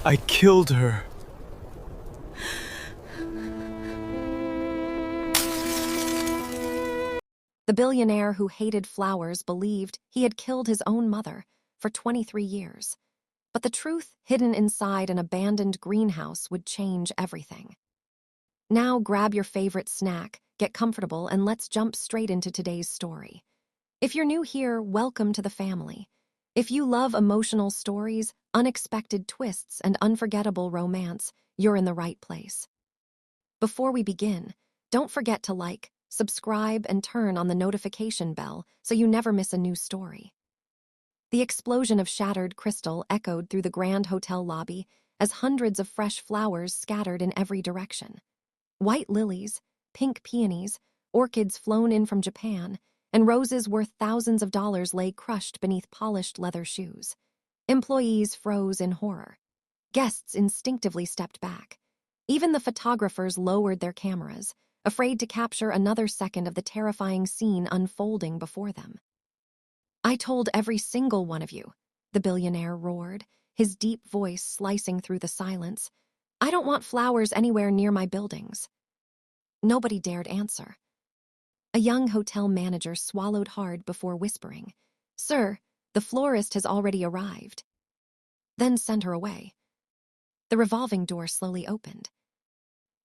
I killed her. The billionaire who hated flowers believed he had killed his own mother for 23 years. But the truth hidden inside an abandoned greenhouse would change everything. Now grab your favorite snack, get comfortable, and let's jump straight into today's story. If you're new here, welcome to the family. If you love emotional stories, unexpected twists, and unforgettable romance, you're in the right place. Before we begin, don't forget to like, subscribe, and turn on the notification bell so you never miss a new story. The explosion of shattered crystal echoed through the Grand Hotel lobby as hundreds of fresh flowers scattered in every direction. White lilies, pink peonies, orchids flown in from Japan, and roses worth thousands of dollars lay crushed beneath polished leather shoes. Employees froze in horror. Guests instinctively stepped back. Even the photographers lowered their cameras, afraid to capture another second of the terrifying scene unfolding before them. "I told every single one of you," the billionaire roared, his deep voice slicing through the silence. "I don't want flowers anywhere near my buildings." Nobody dared answer. A young hotel manager swallowed hard before whispering, "Sir, the florist has already arrived." "Then send her away." The revolving door slowly opened.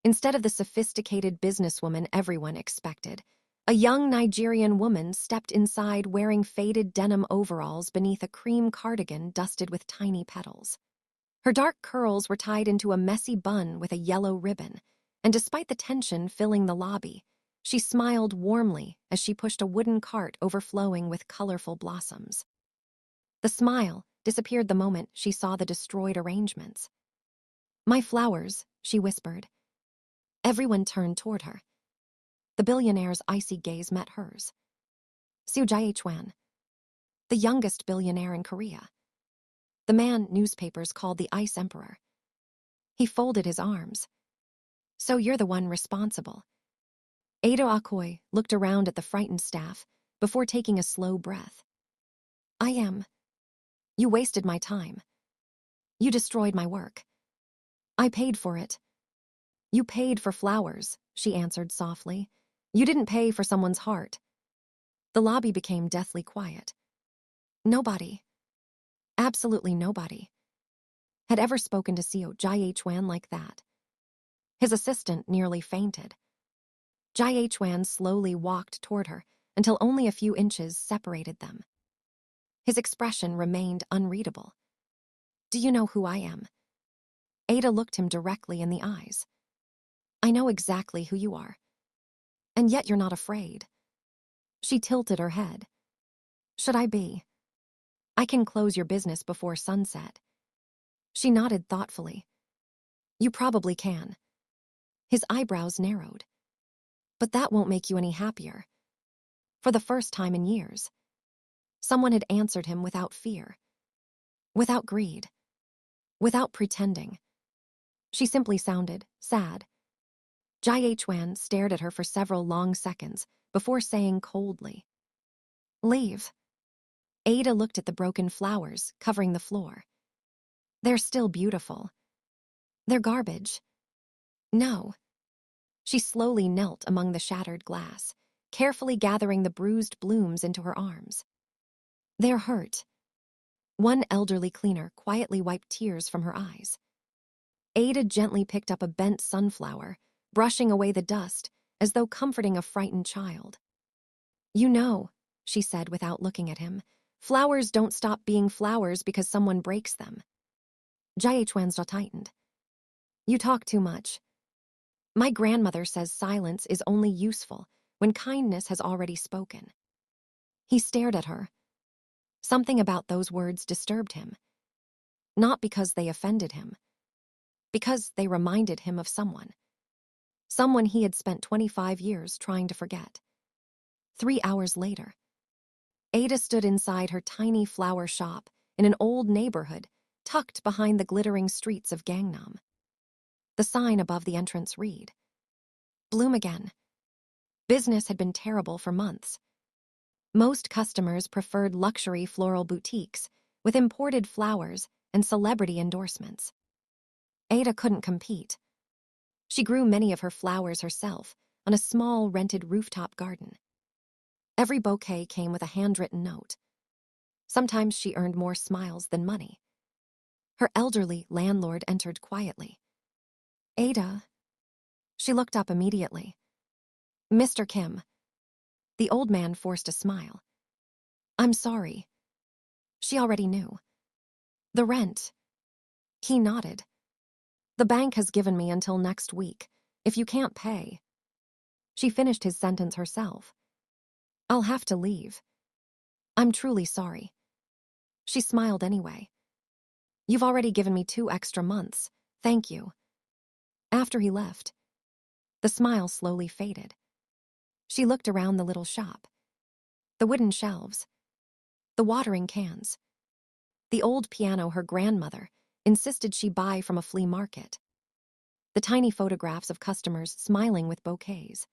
Instead of the sophisticated businesswoman everyone expected, a young Nigerian woman stepped inside wearing faded denim overalls beneath a cream cardigan dusted with tiny petals. Her dark curls were tied into a messy bun with a yellow ribbon, and despite the tension filling the lobby, she smiled warmly as she pushed a wooden cart overflowing with colorful blossoms. The smile disappeared the moment she saw the destroyed arrangements. "My flowers," she whispered. Everyone turned toward her. The billionaire's icy gaze met hers. Seo Ji-hwan, the youngest billionaire in Korea. The man newspapers called the Ice Emperor. He folded his arms. "So you're the one responsible." Ada Okoye looked around at the frightened staff before taking a slow breath. "I am. You wasted my time. You destroyed my work. I paid for it." "You paid for flowers," she answered softly. "You didn't pay for someone's heart." The lobby became deathly quiet. Nobody, absolutely nobody, had ever spoken to Seo Ji-hwan like that. His assistant nearly fainted. Ji-hwan slowly walked toward her until only a few inches separated them. His expression remained unreadable. "Do you know who I am?" Ada looked him directly in the eyes. "I know exactly who you are. And yet you're not afraid." She tilted her head. "Should I be? I can close your business before sunset." She nodded thoughtfully. "You probably can." His eyebrows narrowed. "But that won't make you any happier." For the first time in years, someone had answered him without fear, without greed, without pretending. She simply sounded sad. Ji-hwan stared at her for several long seconds before saying coldly, "Leave." Ada looked at the broken flowers covering the floor. "They're still beautiful. They're garbage." "No." She slowly knelt among the shattered glass, carefully gathering the bruised blooms into her arms. "They're hurt." One elderly cleaner quietly wiped tears from her eyes. Ada gently picked up a bent sunflower, brushing away the dust as though comforting a frightened child. "You know," she said without looking at him, "flowers don't stop being flowers because someone breaks them." Ji-hwan's jaw tightened. "You talk too much. My grandmother says silence is only useful when kindness has already spoken." He stared at her. Something about those words disturbed him. Not because they offended him, because they reminded him of someone. Someone he had spent 25 years trying to forget. 3 hours later, Ada stood inside her tiny flower shop in an old neighborhood tucked behind the glittering streets of Gangnam. The sign above the entrance read, "Bloom again." Business had been terrible for months. Most customers preferred luxury floral boutiques with imported flowers and celebrity endorsements. Ada couldn't compete. She grew many of her flowers herself on a small rented rooftop garden. Every bouquet came with a handwritten note. Sometimes she earned more smiles than money. Her elderly landlord entered quietly. Ada. She looked up immediately. Mr. Kim. The old man forced a smile. I'm sorry. She already knew. The rent. He nodded. The bank has given me until next week. If you can't pay. She finished his sentence herself. I'll have to leave. I'm truly sorry. She smiled anyway. You've already given me 2 extra months. Thank you. After he left, the smile slowly faded. She looked around the little shop. The wooden shelves. The watering cans. The old piano her grandmother insisted she buy from a flea market. The tiny photographs of customers smiling with bouquets.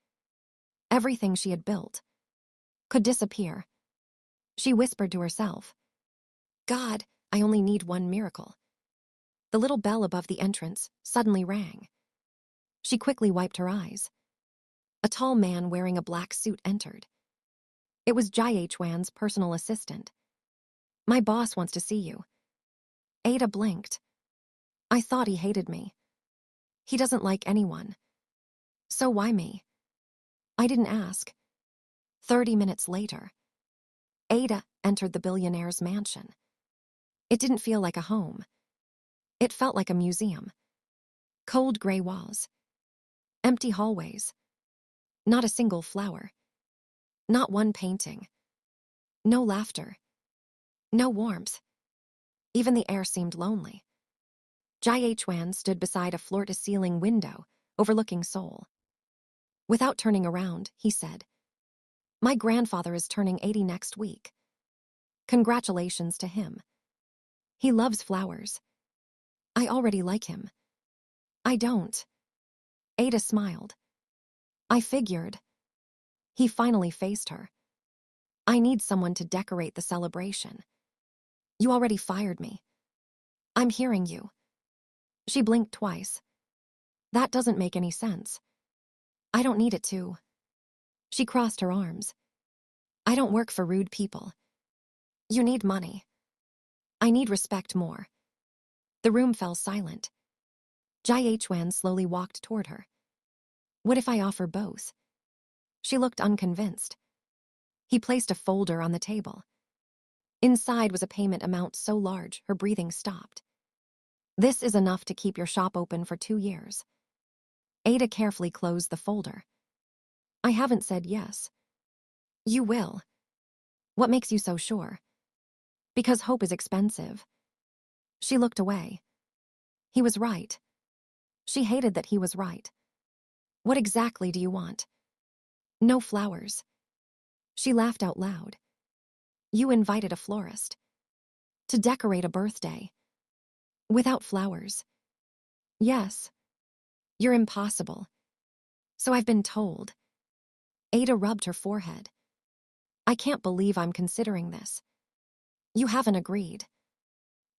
Everything she had built could disappear. She whispered to herself, God, I only need one miracle. The little bell above the entrance suddenly rang. She quickly wiped her eyes. A tall man wearing a black suit entered. It was Ji-hwan's personal assistant. My boss wants to see you. Ada blinked. I thought he hated me. He doesn't like anyone. So why me? I didn't ask. 30 minutes later, Ada entered the billionaire's mansion. It didn't feel like a home. It felt like a museum. Cold gray walls. Empty hallways. Not a single flower. Not one painting. No laughter. No warmth. Even the air seemed lonely. Ji-hwan stood beside a floor-to-ceiling window overlooking Seoul. Without turning around, he said, My grandfather is turning 80 next week. Congratulations to him. He loves flowers. I already like him. I don't. Ada smiled. I figured. He finally faced her. I need someone to decorate the celebration. You already fired me. I'm hearing you. She blinked twice. That doesn't make any sense. I don't need it to. She crossed her arms. I don't work for rude people. You need money. I need respect more. The room fell silent. Ji-hwan slowly walked toward her. What if I offer both? She looked unconvinced. He placed a folder on the table. Inside was a payment amount so large her breathing stopped. This is enough to keep your shop open for 2 years. Ada carefully closed the folder. I haven't said yes. You will. What makes you so sure? Because hope is expensive. She looked away. He was right. She hated that he was right. What exactly do you want? No flowers. She laughed out loud. You invited a florist to decorate a birthday. Without flowers. Yes. You're impossible. So I've been told. Ada rubbed her forehead. I can't believe I'm considering this. You haven't agreed.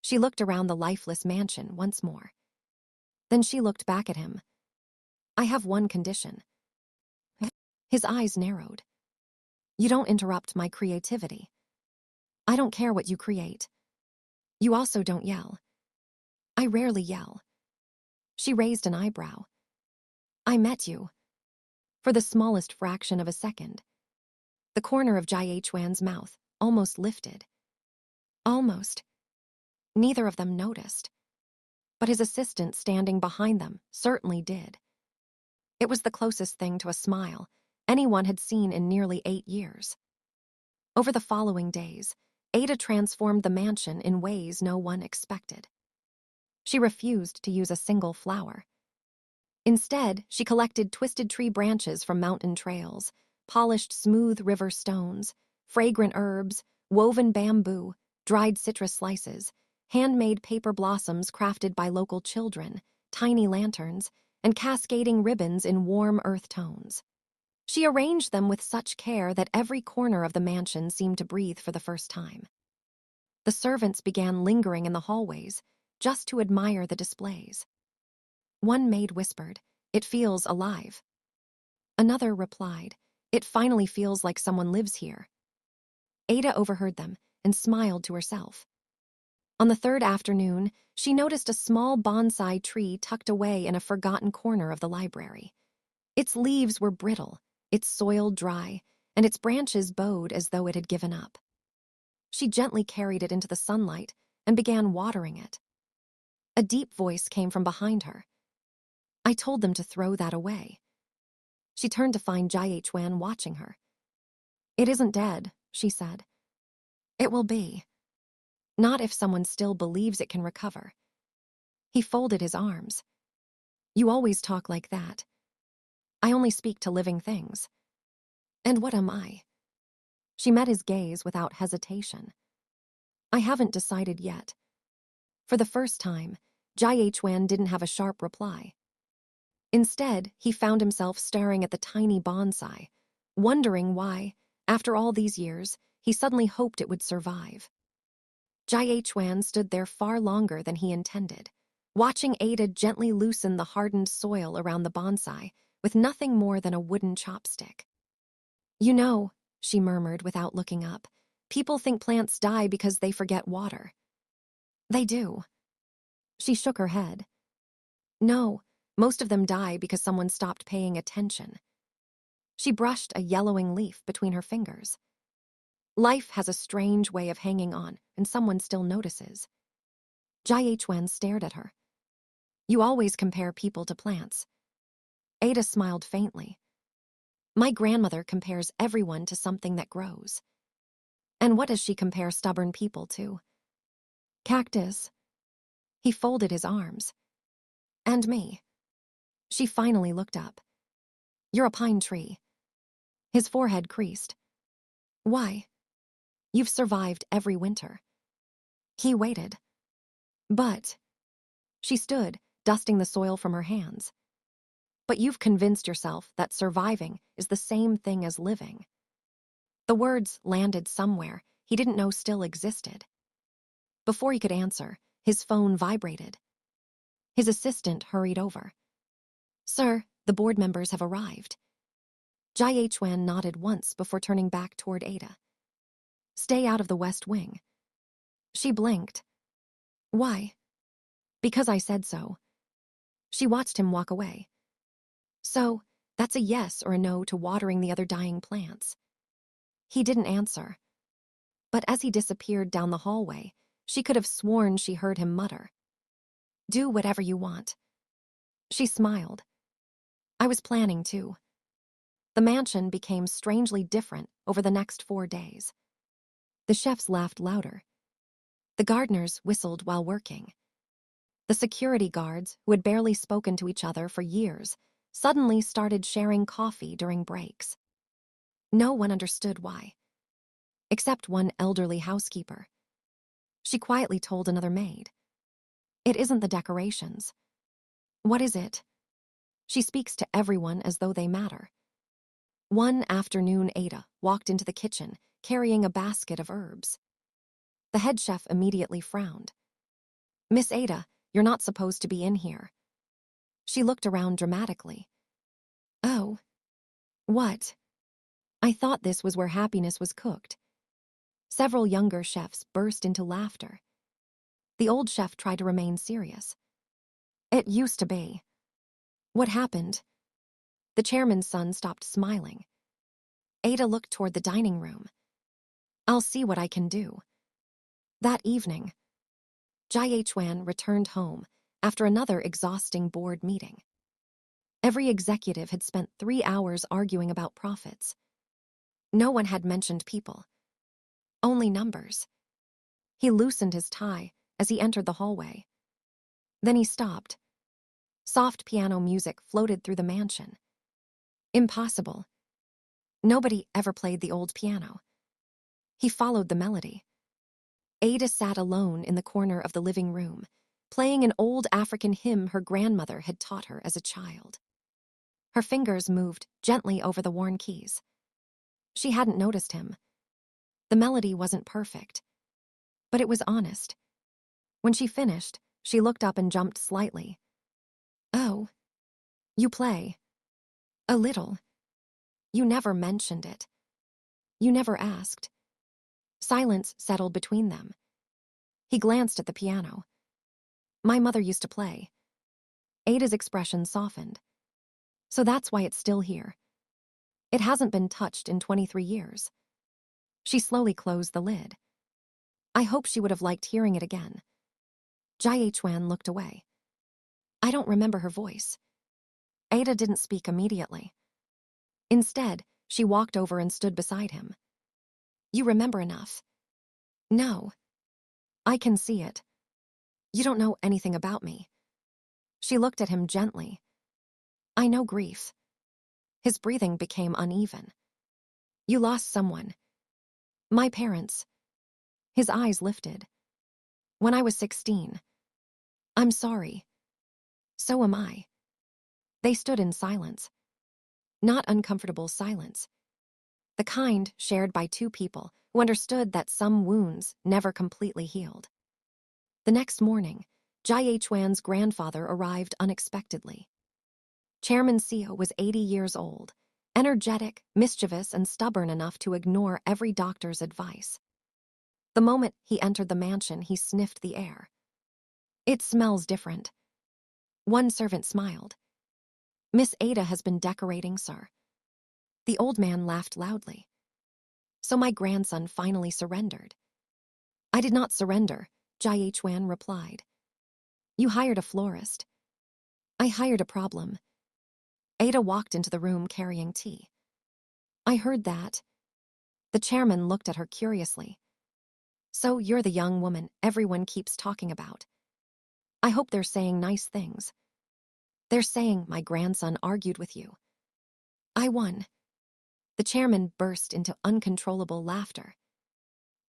She looked around the lifeless mansion once more. Then she looked back at him. I have one condition. His eyes narrowed. You don't interrupt my creativity. I don't care what you create. You also don't yell. I rarely yell. She raised an eyebrow. I met you. For the smallest fraction of a second. The corner of Ji-hwan's mouth almost lifted. Almost. Neither of them noticed. But his assistant standing behind them certainly did. It was the closest thing to a smile anyone had seen in nearly 8 years. Over the following days, Ada transformed the mansion in ways no one expected. She refused to use a single flower. Instead, she collected twisted tree branches from mountain trails, polished smooth river stones, fragrant herbs, woven bamboo, dried citrus slices, handmade paper blossoms crafted by local children, tiny lanterns, and cascading ribbons in warm earth tones. She arranged them with such care that every corner of the mansion seemed to breathe for the first time. The servants began lingering in the hallways just to admire the displays. One maid whispered, "It feels alive." Another replied, "It finally feels like someone lives here." Ada overheard them and smiled to herself. On the third afternoon, she noticed a small bonsai tree tucked away in a forgotten corner of the library. Its leaves were brittle, its soil dry, and its branches bowed as though it had given up. She gently carried it into the sunlight and began watering it. A deep voice came from behind her. "I told them to throw that away." She turned to find Ji-hwan watching her. "It isn't dead," she said. "It will be. Not if someone still believes it can recover." He folded his arms. "You always talk like that. I only speak to living things. And what am I?" She met his gaze without hesitation. "I haven't decided yet." For the first time, Ji-hwan didn't have a sharp reply. Instead, he found himself staring at the tiny bonsai, wondering why, after all these years, he suddenly hoped it would survive. Ji-hwan stood there far longer than he intended, watching Ada gently loosen the hardened soil around the bonsai with nothing more than a wooden chopstick. "You know," she murmured without looking up, "people think plants die because they forget water." "They do." She shook her head. "No, most of them die because someone stopped paying attention." She brushed a yellowing leaf between her fingers. "Life has a strange way of hanging on, and someone still notices." Ji-hwan stared at her. "You always compare people to plants." Ada smiled faintly. "My grandmother compares everyone to something that grows." "And what does she compare stubborn people to?" "Cactus." He folded his arms. "And me." She finally looked up. "You're a pine tree." His forehead creased. "Why?" "You've survived every winter." He waited. "But..." She stood, dusting the soil from her hands. "But you've convinced yourself that surviving is the same thing as living." The words landed somewhere he didn't know still existed. Before he could answer, his phone vibrated. His assistant hurried over. "Sir, the board members have arrived." Ji-hwan nodded once before turning back toward Ada. "Stay out of the West Wing." She blinked. "Why?" "Because I said so." She watched him walk away. "So, that's a yes or a no to watering the other dying plants." He didn't answer. But as he disappeared down the hallway, she could have sworn she heard him mutter, "Do whatever you want." She smiled. "I was planning to." The mansion became strangely different over the next 4 days. The chefs laughed louder. The gardeners whistled while working. The security guards, who had barely spoken to each other for years, suddenly started sharing coffee during breaks. No one understood why, except one elderly housekeeper. She quietly told another maid, "It isn't the decorations." "What is it?" She speaks to everyone as though they matter. One afternoon, Ada walked into the kitchen, carrying a basket of herbs. The head chef immediately frowned. "Miss Ada, you're not supposed to be in here." She looked around dramatically. "Oh. What?" "I thought this was where happiness was cooked." Several younger chefs burst into laughter. The old chef tried to remain serious. "It used to be." "What happened?" The chairman's son stopped smiling. Ada looked toward the dining room. "I'll see what I can do." That evening, Ji-hwan returned home after another exhausting board meeting. Every executive had spent 3 hours arguing about profits. No one had mentioned people, only numbers. He loosened his tie as he entered the hallway. Then he stopped. Soft piano music floated through the mansion. Impossible. Nobody ever played the old piano. He followed the melody. Ada sat alone in the corner of the living room, playing an old African hymn her grandmother had taught her as a child. Her fingers moved gently over the worn keys. She hadn't noticed him. The melody wasn't perfect, but it was honest. When she finished, she looked up and jumped slightly. Oh, you play. A little. You never mentioned it. You never asked. Silence settled between them. He glanced at the piano. My mother used to play. Ada's expression softened. So that's why it's still here. It hasn't been touched in 23 years. She slowly closed the lid. I hope she would have liked hearing it again. Ji-hwan looked away. I don't remember her voice. Ada didn't speak immediately. Instead, she walked over and stood beside him. You remember enough. No. I can see it. You don't know anything about me. She looked at him gently. I know grief. His breathing became uneven. You lost someone. My parents. His eyes lifted. When I was 16. I'm sorry. So am I. They stood in silence. Not uncomfortable silence. The kind shared by two people who understood that some wounds never completely healed. The next morning, Ji-hwan's grandfather arrived unexpectedly. Chairman Seo was 80 years old, energetic, mischievous, and stubborn enough to ignore every doctor's advice. The moment he entered the mansion, he sniffed the air. It smells different. One servant smiled. Miss Ada has been decorating, sir. The old man laughed loudly. So my grandson finally surrendered. I did not surrender, Ji-hwan replied. You hired a florist. I hired a problem. Ada walked into the room carrying tea. I heard that. The chairman looked at her curiously. So you're the young woman everyone keeps talking about. I hope they're saying nice things. They're saying my grandson argued with you. I won. The chairman burst into uncontrollable laughter.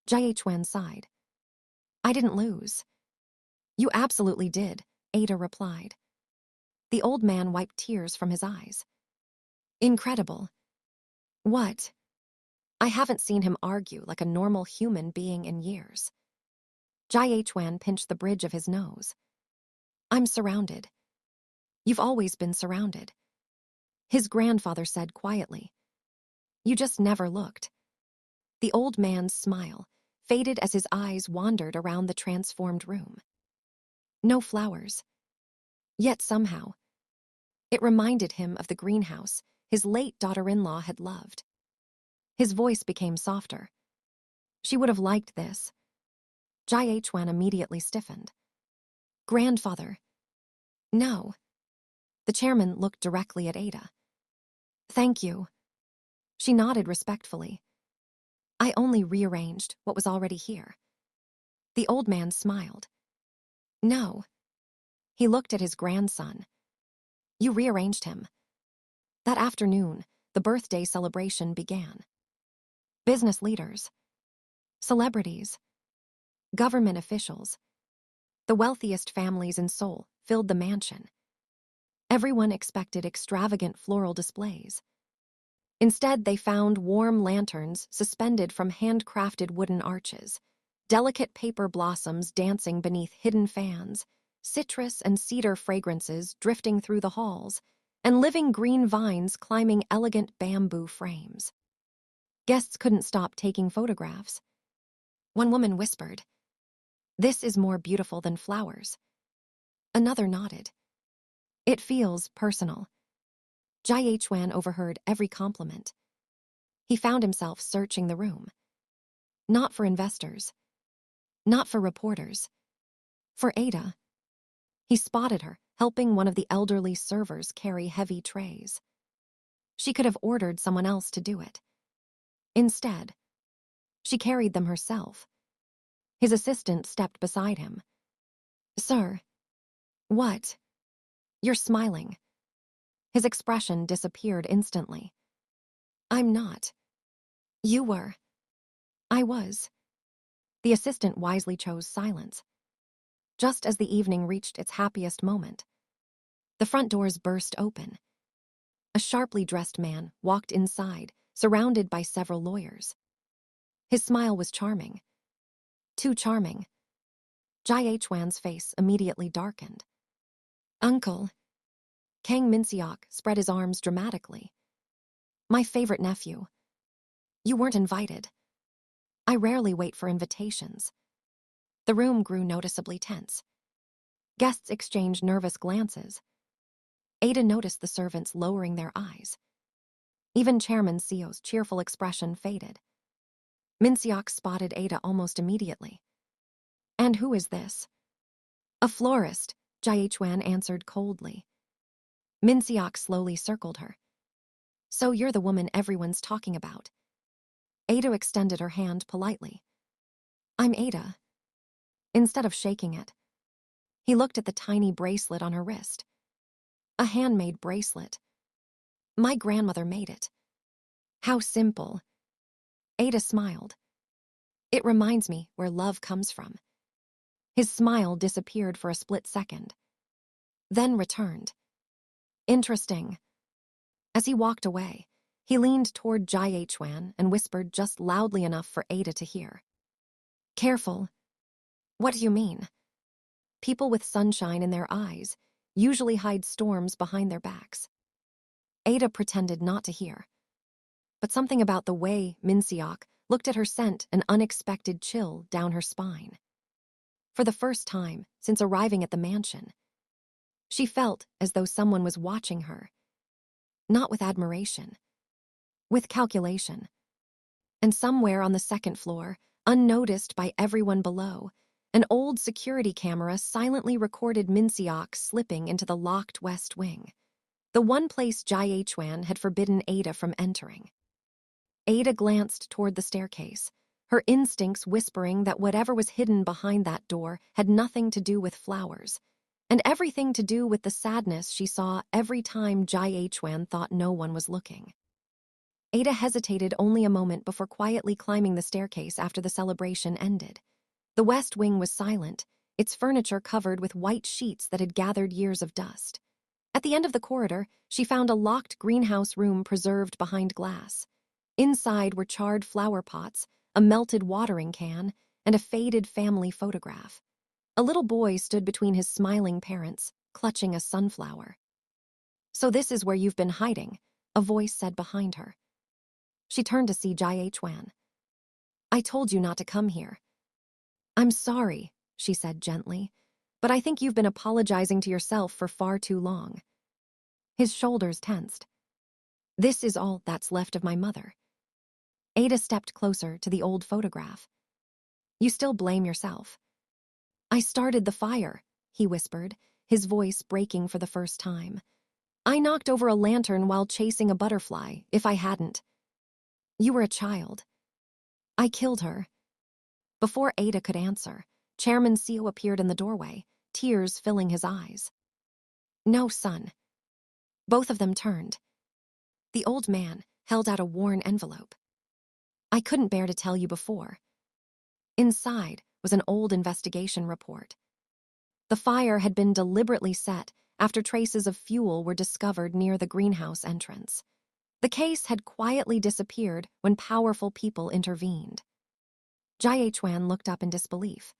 Ji-hwan sighed. I didn't lose. You absolutely did, Ada replied. The old man wiped tears from his eyes. Incredible. What? I haven't seen him argue like a normal human being in years. Ji-hwan pinched the bridge of his nose. I'm surrounded. You've always been surrounded. His grandfather said quietly. You just never looked. The old man's smile faded as his eyes wandered around the transformed room. No flowers. Yet somehow, it reminded him of the greenhouse his late daughter-in-law had loved. His voice became softer. She would have liked this. Ji-hwan immediately stiffened. Grandfather. No. The chairman looked directly at Ada. Thank you. She nodded respectfully. I only rearranged what was already here. The old man smiled. No. He looked at his grandson. You rearranged him. That afternoon, the birthday celebration began. Business leaders, celebrities, government officials, the wealthiest families in Seoul filled the mansion. Everyone expected extravagant floral displays. Instead, they found warm lanterns suspended from handcrafted wooden arches, delicate paper blossoms dancing beneath hidden fans, citrus and cedar fragrances drifting through the halls, and living green vines climbing elegant bamboo frames. Guests couldn't stop taking photographs. One woman whispered, "This is more beautiful than flowers." Another nodded. It feels personal. Ji-hwan overheard every compliment. He found himself searching the room. Not for investors. Not for reporters. For Ada. He spotted her, helping one of the elderly servers carry heavy trays. She could have ordered someone else to do it. Instead, she carried them herself. His assistant stepped beside him. Sir. What? You're smiling. His expression disappeared instantly. I'm not. You were. I was. The assistant wisely chose silence. Just as the evening reached its happiest moment, the front doors burst open. A sharply dressed man walked inside, surrounded by several lawyers. His smile was charming. Too charming. Ji-hwan's face immediately darkened. Uncle. Kang Min-seok spread his arms dramatically. My favorite nephew. You weren't invited. I rarely wait for invitations. The room grew noticeably tense. Guests exchanged nervous glances. Ada noticed the servants lowering their eyes. Even Chairman Seo's cheerful expression faded. Min-seok spotted Ada almost immediately. And who is this? A florist, Ji-hwan answered coldly. Min-seok slowly circled her. So you're the woman everyone's talking about. Ada extended her hand politely. I'm Ada. Instead of shaking it, he looked at the tiny bracelet on her wrist. A handmade bracelet. My grandmother made it. How simple. Ada smiled. It reminds me where love comes from. His smile disappeared for a split second, then returned. Interesting. As he walked away, he leaned toward Ji-hwan and whispered just loudly enough for Ada to hear. Careful. What do you mean? People with sunshine in their eyes usually hide storms behind their backs. Ada pretended not to hear. But something about the way Min-seok looked at her sent an unexpected chill down her spine. For the first time since arriving at the mansion, she felt as though someone was watching her. Not with admiration, with calculation. And somewhere on the second floor, unnoticed by everyone below, an old security camera silently recorded Min-seok slipping into the locked west wing, the one place Ji-hwan had forbidden Ada from entering. Ada glanced toward the staircase, her instincts whispering that whatever was hidden behind that door had nothing to do with flowers, and everything to do with the sadness she saw every time Ji-hwan thought no one was looking. Ada hesitated only a moment before quietly climbing the staircase after the celebration ended. The west wing was silent, its furniture covered with white sheets that had gathered years of dust. At the end of the corridor, she found a locked greenhouse room preserved behind glass. Inside were charred flower pots, a melted watering can, and a faded family photograph. A little boy stood between his smiling parents, clutching a sunflower. So this is where you've been hiding, a voice said behind her. She turned to see Ji-hwan. I told you not to come here. I'm sorry, she said gently, but I think you've been apologizing to yourself for far too long. His shoulders tensed. This is all that's left of my mother. Ada stepped closer to the old photograph. You still blame yourself. I started the fire, he whispered, his voice breaking for the first time. I knocked over a lantern while chasing a butterfly, if I hadn't. You were a child. I killed her. Before Ada could answer, Chairman Seo appeared in the doorway, tears filling his eyes. No, son. Both of them turned. The old man held out a worn envelope. I couldn't bear to tell you before. Inside was an old investigation report. The fire had been deliberately set after traces of fuel were discovered near the greenhouse entrance. The case had quietly disappeared when powerful people intervened. Ji-hwan looked up in disbelief.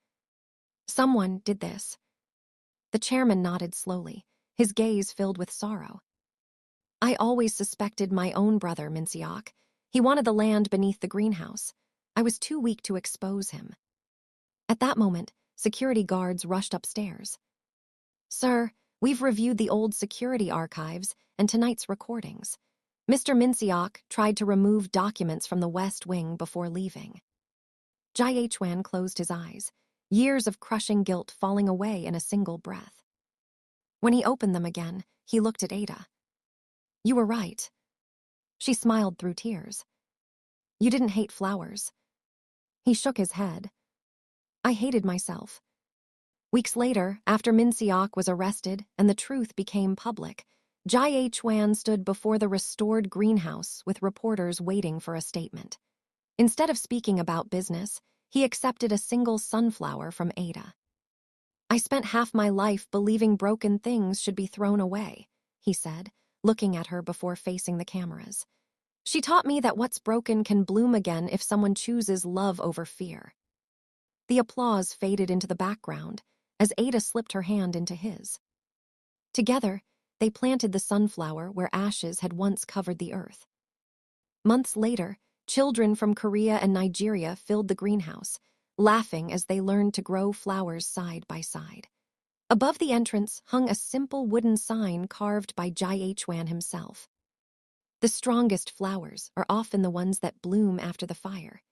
Someone did this. The chairman nodded slowly, his gaze filled with sorrow. I always suspected my own brother, Min-seok. He wanted the land beneath the greenhouse. I was too weak to expose him. At that moment, security guards rushed upstairs. Sir, we've reviewed the old security archives and tonight's recordings. Mr. Min-seok tried to remove documents from the West Wing before leaving. Ji-hwan closed his eyes, years of crushing guilt falling away in a single breath. When he opened them again, he looked at Ada. You were right. She smiled through tears. You didn't hate flowers. He shook his head. I hated myself. Weeks later, after Min-seok was arrested and the truth became public, Ji-hwan stood before the restored greenhouse with reporters waiting for a statement. Instead of speaking about business, he accepted a single sunflower from Ada. I spent half my life believing broken things should be thrown away, he said, looking at her before facing the cameras. She taught me that what's broken can bloom again if someone chooses love over fear. The applause faded into the background as Ada slipped her hand into his. Together, they planted the sunflower where ashes had once covered the earth. Months later, children from Korea and Nigeria filled the greenhouse, laughing as they learned to grow flowers side by side. Above the entrance hung a simple wooden sign carved by Seo Ji-hwan himself. The strongest flowers are often the ones that bloom after the fire.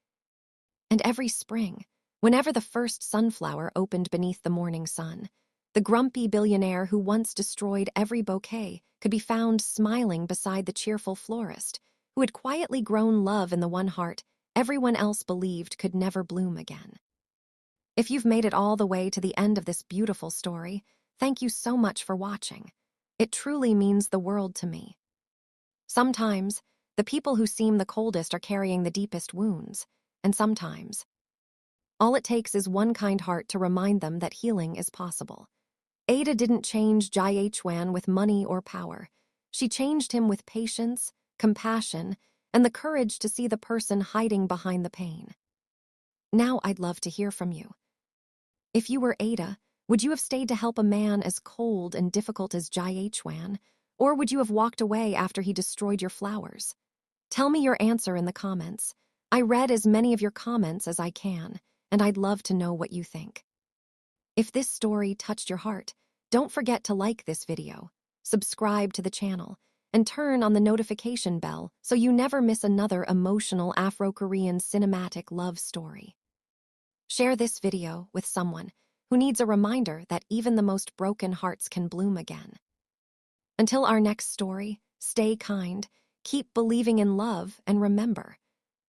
And every spring, whenever the first sunflower opened beneath the morning sun, the grumpy billionaire who once destroyed every bouquet could be found smiling beside the cheerful florist, who had quietly grown love in the one heart everyone else believed could never bloom again. If you've made it all the way to the end of this beautiful story, thank you so much for watching. It truly means the world to me. Sometimes, the people who seem the coldest are carrying the deepest wounds, and sometimes, all it takes is one kind heart to remind them that healing is possible. Ada didn't change Seo Ji-hwan with money or power. She changed him with patience, compassion, and the courage to see the person hiding behind the pain. Now I'd love to hear from you. If you were Ada, would you have stayed to help a man as cold and difficult as Seo Ji-hwan, or would you have walked away after he destroyed your flowers? Tell me your answer in the comments. I read as many of your comments as I can, and I'd love to know what you think. If this story touched your heart, don't forget to like this video, subscribe to the channel, and turn on the notification bell so you never miss another emotional Afro-Korean cinematic love story. Share this video with someone who needs a reminder that even the most broken hearts can bloom again. Until our next story, stay kind, keep believing in love, and remember,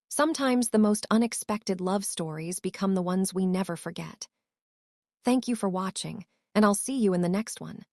sometimes the most unexpected love stories become the ones we never forget. Thank you for watching, and I'll see you in the next one.